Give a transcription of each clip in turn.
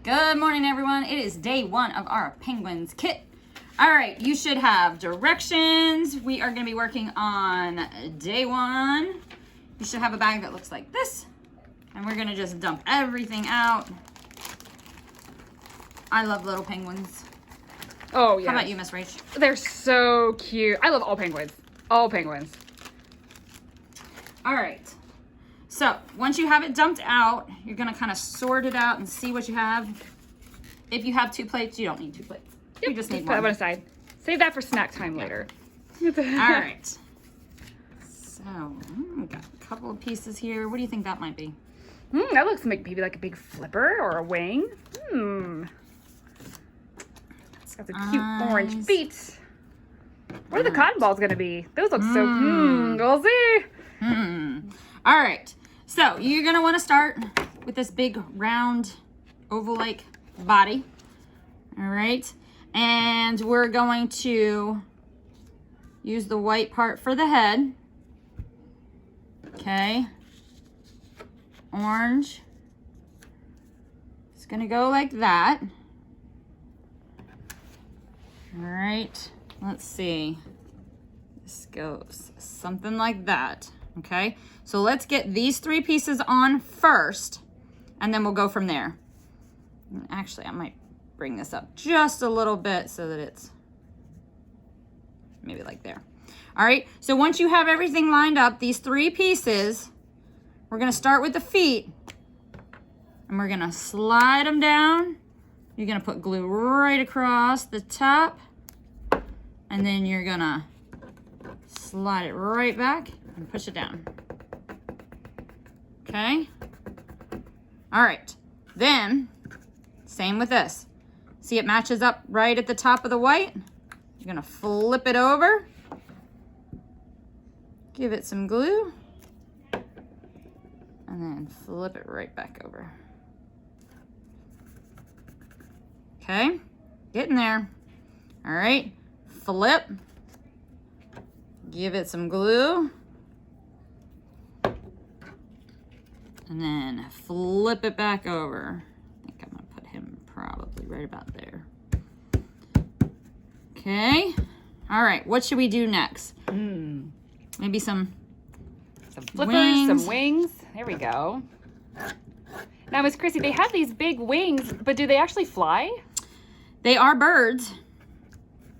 Good morning, everyone. It is day one of our penguins kit. All right, you should have directions. We are going to be working on day one. You should have a bag that looks like this, and we're going to just dump everything out. I love little penguins. Oh, yeah. How about you, Miss Rach? They're so cute. I love all penguins. All penguins. All right. So once you have it dumped out, you're going to kind of sort it out and see what you have. If you have 2 plates, you don't need 2 plates. Yep, You just need put that one. aside. Save that for snack time later. All right. So we got a couple of pieces here. What do you think that might be? That looks like maybe like a big flipper or a wing. It's got the cute orange feet. What are the cotton balls going to be? Those look so we'll see. All right. So you're going to want to start with this big round oval-like body. All right. And we're going to use the white part for the head. Okay. Orange. It's going to go like that. All right. Let's see. This goes something like that. Okay. So let's get these 3 pieces on first, and then we'll go from there. And actually, I might bring this up just a little bit so that it's maybe like there. All right. So once you have everything lined up, these 3 pieces, we're going to start with the feet, and we're going to slide them down. You're going to put glue right across the top, and then you're going to slide it right back and push it down. Okay. All right. Then, same with this. See, it matches up right at the top of the white. You're going to flip it over. Give it some glue. And then flip it right back over. Okay. Getting there. All right. Flip. Give it some glue. And then flip it back over. I think I'm going to put him probably right about there. Okay. All right. What should we do next? Maybe some Flippers, wings. some wings. There we go. Now, Miss Chrissy, they have these big wings, but do they actually fly? They are birds.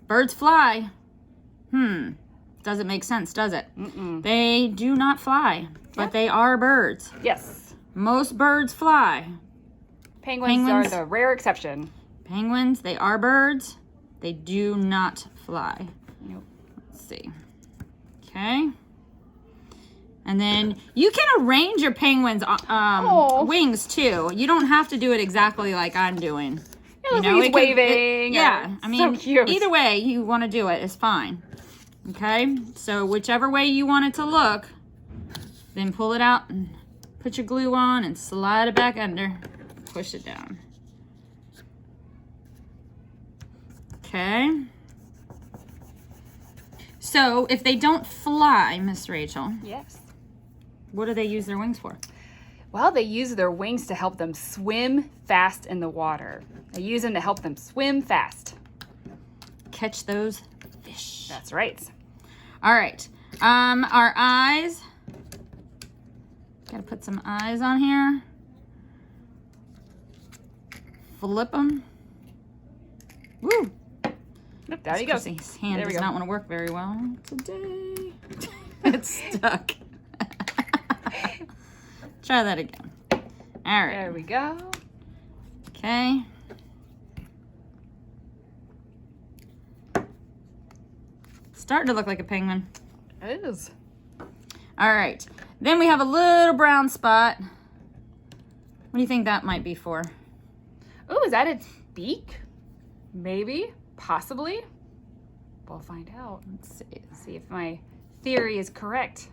Birds fly. Doesn't make sense, does it? They do not fly, but they are birds. Yes. Most birds fly. Penguins are the rare exception. Penguins, they are birds. They do not fly. Nope. Let's see. Okay. And then you can arrange your penguins' wings too. You don't have to do it exactly like I'm doing. Yeah, he's waving. Yeah, I mean, so cute. either way you want to do it is fine. Okay, so whichever way you want it to look, then pull it out and put your glue on and slide it back under. Push it down. Okay. So if they don't fly, Miss Rachel, Yes. what do they use their wings for? Well, they use their wings to help them swim fast in the water. They use them to help them swim fast. Catch those fish. That's right. All right. Our eyes. Gotta put some eyes on here. Flip them. Woo! There you go. Chrissy's hand There we does go. not want to work very well today. It's stuck. Try that again. All right. There we go. Okay. Starting to look like a penguin. It is. All right. Then we have a little brown spot. What do you think that might be for? Oh, is that its beak? Maybe. Possibly. We'll find out. Let's See if my theory is correct.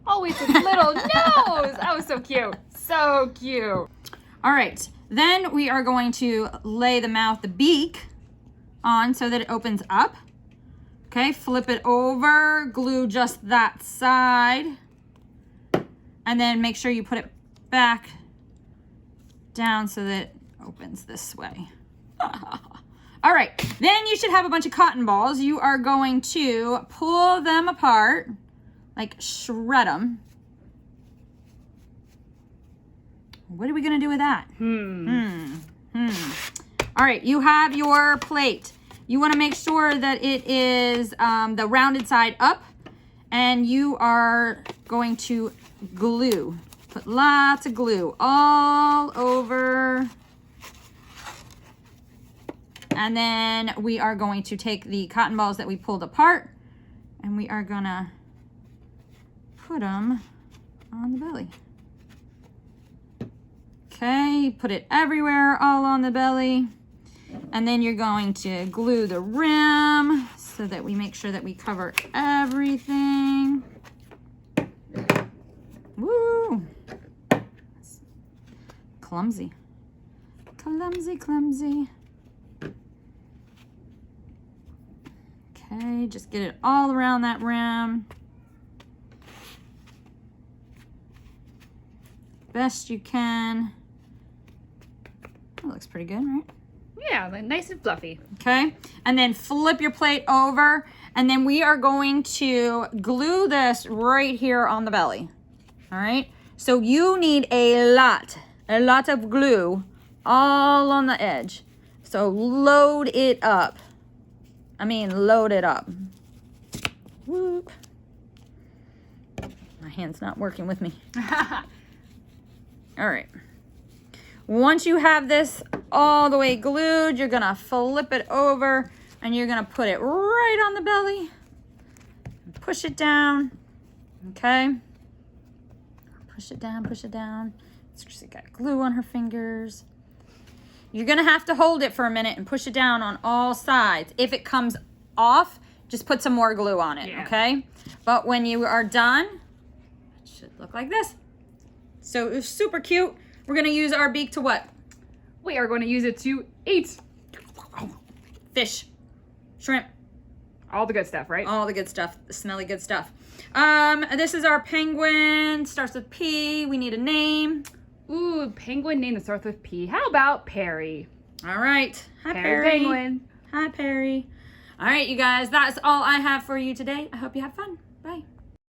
Oh, it's its little nose. That was so cute. So cute. All right. Then we are going to lay the beak on so that it opens up. Okay, flip it over, glue just that side, and then make sure you put it back down so that it opens this way. All right, then you should have a bunch of cotton balls. You are going to pull them apart, like shred them. What are we gonna do with that? All right, you have your plate. You wanna make sure that it is the rounded side up, and you are going to glue. Put lots of glue all over. And then we are going to take the cotton balls that we pulled apart, and we are gonna put them on the belly. Okay, put it everywhere, all on the belly. And then you're going to glue the rim so that we make sure that we cover everything. Woo! Clumsy. Clumsy, clumsy. Okay, just get it all around that rim. Best you can. That looks pretty good, right? Yeah, like nice and fluffy. Okay, and then flip your plate over, and then we are going to glue this right here on the belly. All right, so you need a lot of glue all on the edge. So load it up. I mean, load it up. Whoop. My hand's not working with me. All right. Once you have this all the way glued, you're gonna flip it over and you're gonna put it right on the belly. Push it down, okay? Push it down, push it down. She's got glue on her fingers. You're gonna have to hold it for a minute and push it down on all sides. If it comes off, just put some more glue on it, okay? But when you are done, it should look like this. So it's super cute. We're gonna use our beak to what? We are going to use it to eat. Fish, shrimp, All the good stuff, right? all the good stuff, the smelly good stuff. This is our penguin, starts with P. We need a name. Ooh, penguin name that starts with P. How about Perry? All right. Hi, Perry Perry. Penguin. Hi, Perry. All right, you guys, that's all I have for you today. I hope you have fun.